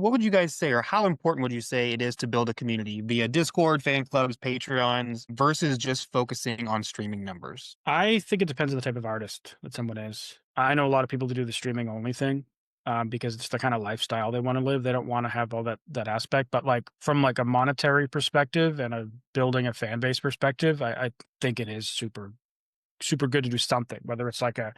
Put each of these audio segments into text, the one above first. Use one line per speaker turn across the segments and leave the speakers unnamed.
what would you guys say, or how important would you say it is to build a community via Discord, fan clubs, Patreons, versus just focusing on streaming numbers?
I think it depends on the type of artist that someone is. I know a lot of people that do the streaming only thing, because it's the kind of lifestyle they want to live. They don't want to have all that aspect. But like from like a monetary perspective and a building a fan base perspective, I think it is super good to do something, whether it's like an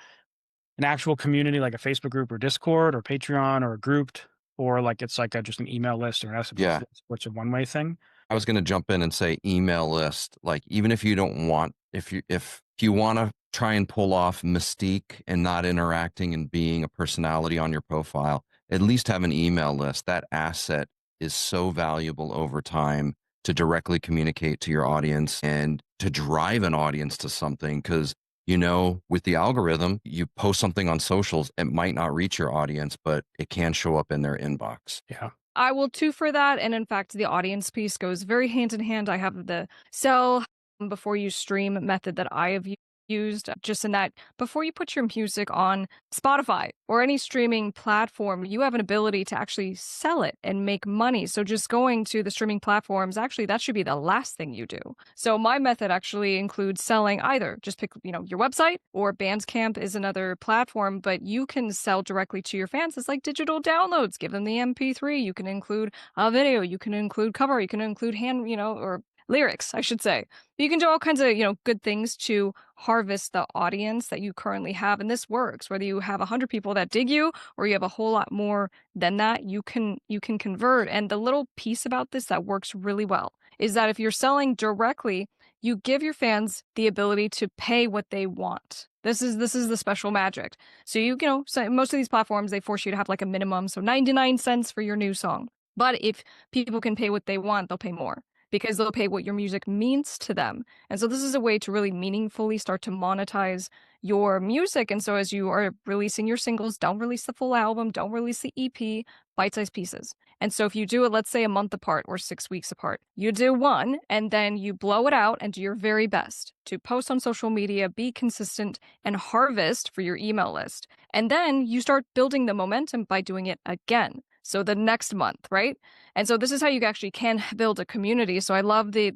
actual community like a Facebook group or Discord or Patreon or a grouped, or like it's like just an email list or an SMS
Yeah.
list, which is a one-way thing.
I was going to jump in and say email list. Like, even if you don't want, if you want to try and pull off mystique and not interacting and being a personality on your profile, at least have an email list. That asset is so valuable over time to directly communicate to your audience and to drive an audience to something. Because, with the algorithm, you post something on socials, it might not reach your audience, but it can show up in their inbox.
Yeah.
I will too for that. And in fact, the audience piece goes very hand in hand. I have the sell before you stream method that I have used, just in that before you put your music on Spotify or any streaming platform, you have an ability to actually sell it and make money. So just going to the streaming platforms, actually, that should be the last thing you do. So my method actually includes selling either just pick, your website, or Bandcamp is another platform, but you can sell directly to your fans. It's like digital downloads. Give them the MP3. You can include a video. You can include cover. You can include hand, or lyrics, I should say. You can do all kinds of, good things to harvest the audience that you currently have. And this works, whether you have 100 people that dig you or you have a whole lot more than that, you can convert. And the little piece about this that works really well is that if you're selling directly, you give your fans the ability to pay what they want. This is the special magic. So so most of these platforms, they force you to have like a minimum, so 99 cents for your new song. But if people can pay what they want, they'll pay more, because they'll pay what your music means to them. And so this is a way to really meaningfully start to monetize your music. And so as you are releasing your singles, don't release the full album, don't release the EP, bite-sized pieces. And so if you do it, let's say a month apart or 6 weeks apart, you do one and then you blow it out and do your very best to post on social media, be consistent, and harvest for your email list. And then you start building the momentum by doing it again. So the next month, right? And so this is how you actually can build a community. So I love the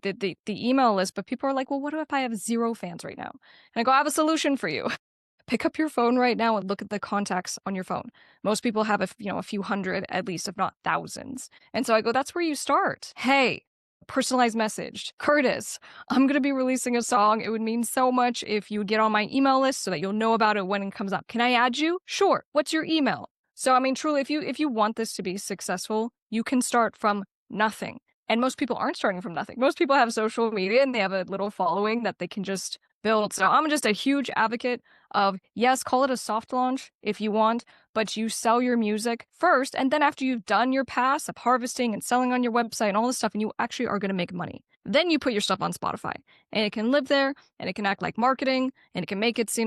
email list, but people are like, well, what if I have 0 fans right now? And I go, I have a solution for you. Pick up your phone right now and look at the contacts on your phone. Most people have a few hundred at least, if not thousands. And so I go, that's where you start. Hey, personalized message. Curtis, I'm going to be releasing a song. It would mean so much if you would get on my email list so that you'll know about it when it comes up. Can I add you? Sure. What's your email? So, I mean, truly, if you want this to be successful, you can start from nothing. And most people aren't starting from nothing. Most people have social media and they have a little following that they can just build. So I'm just a huge advocate of, yes, call it a soft launch if you want, but you sell your music first. And then after you've done your pass of harvesting and selling on your website and all this stuff, and you actually are going to make money, then you put your stuff on Spotify and it can live there and it can act like marketing and it can make its,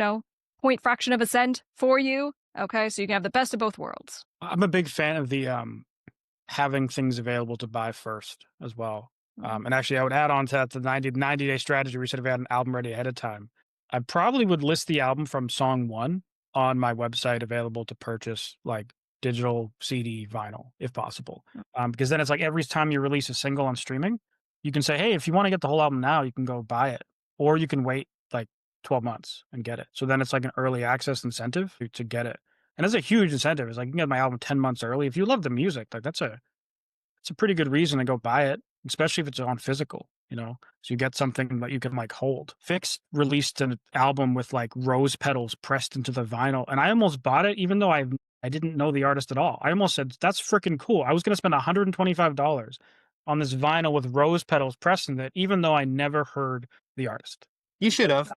point fraction of a cent for you. Okay, so you can have the best of both worlds.
I'm a big fan of the having things available to buy first as well. And actually, I would add on to that the 90-day strategy. We said if we had an album ready ahead of time, I probably would list the album from song 1 on my website, available to purchase, like digital, CD, vinyl, if possible. Because then it's like every time you release a single on streaming, you can say, hey, if you want to get the whole album now, you can go buy it, or you can wait like 12 months and get it. So then it's like an early access incentive to get it. And it's a huge incentive. It's like, you can get my album 10 months early. If you love the music, like it's a pretty good reason to go buy it, especially if it's on physical, So you get something that you can like hold. Fix released an album with like rose petals pressed into the vinyl. And I almost bought it, even though I didn't know the artist at all. I almost said, that's freaking cool. I was going to spend $125 on this vinyl with rose petals pressed in it, even though I never heard the artist.
You should have.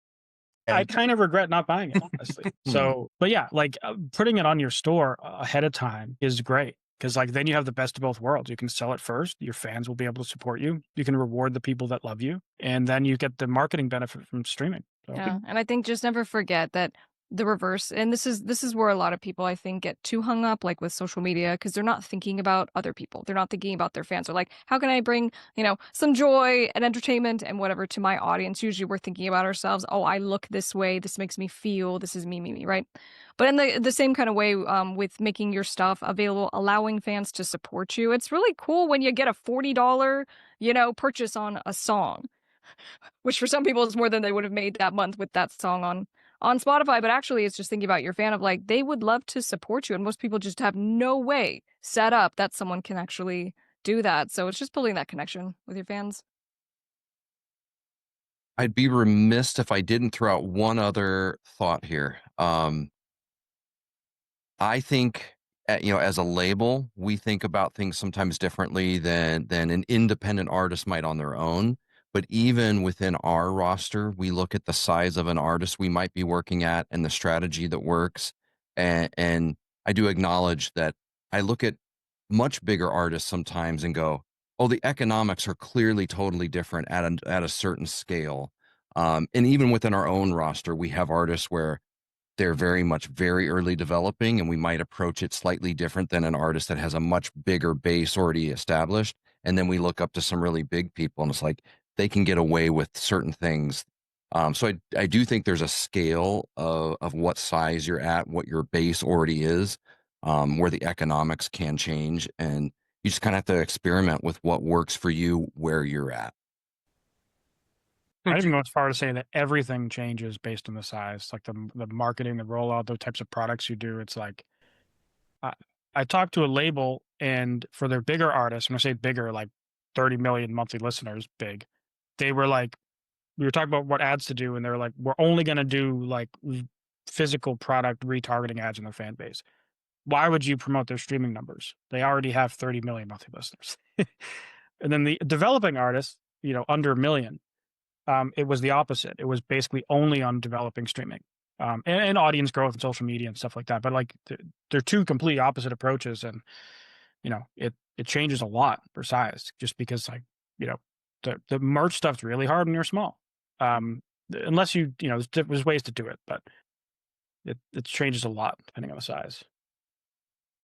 I kind of regret not buying it, honestly. So, but yeah, like putting it on your store ahead of time is great, because like then you have the best of both worlds. You can sell it first. Your fans will be able to support you. You can reward the people that love you, and then you get the marketing benefit from streaming. So.
Yeah, and I think just never forget that the reverse. And this is where a lot of people I think get too hung up, like with social media, because they're not thinking about other people. They're not thinking about their fans. They're like, how can I bring, some joy and entertainment and whatever to my audience? Usually we're thinking about ourselves. Oh, I look this way. This makes me feel. This is me, right? But in the same kind of way, with making your stuff available, allowing fans to support you, it's really cool when you get a $40, purchase on a song, which for some people is more than they would have made that month with that song on Spotify. But actually, it's just thinking about your fan of like, they would love to support you. And most people just have no way set up that someone can actually do that. So it's just building that connection with your fans.
I'd be remiss if I didn't throw out one other thought here. I think, as a label, we think about things sometimes differently than an independent artist might on their own. But even within our roster, we look at the size of an artist we might be working at and the strategy that works. And I do acknowledge that I look at much bigger artists sometimes and go, oh, the economics are clearly totally different at a certain scale. And even within our own roster, we have artists where they're very early developing, and we might approach it slightly different than an artist that has a much bigger base already established. And then we look up to some really big people, and it's like they can get away with certain things. So I do think there's a scale of what size you're at, what your base already is, where the economics can change, and you just kind of have to experiment with what works for you where you're at.
I'd even go as far to say that everything changes based on the size, like the marketing, the rollout, the types of products you do. It's like I talked to a label, and for their bigger artists, when I say bigger, like 30 million monthly listeners, big, they were like, we were talking about what ads to do, and they're like, we're only going to do like physical product retargeting ads in their fan base. Why would you promote their streaming numbers? They already have 30 million monthly listeners. And then the developing artists, under a million, it was the opposite. It was basically only on developing streaming, and audience growth and social media and stuff like that. But like they're two completely opposite approaches, and it changes a lot for size, just because the merch stuff's really hard when you're small. Unless there's ways to do it, but it changes a lot depending on the size.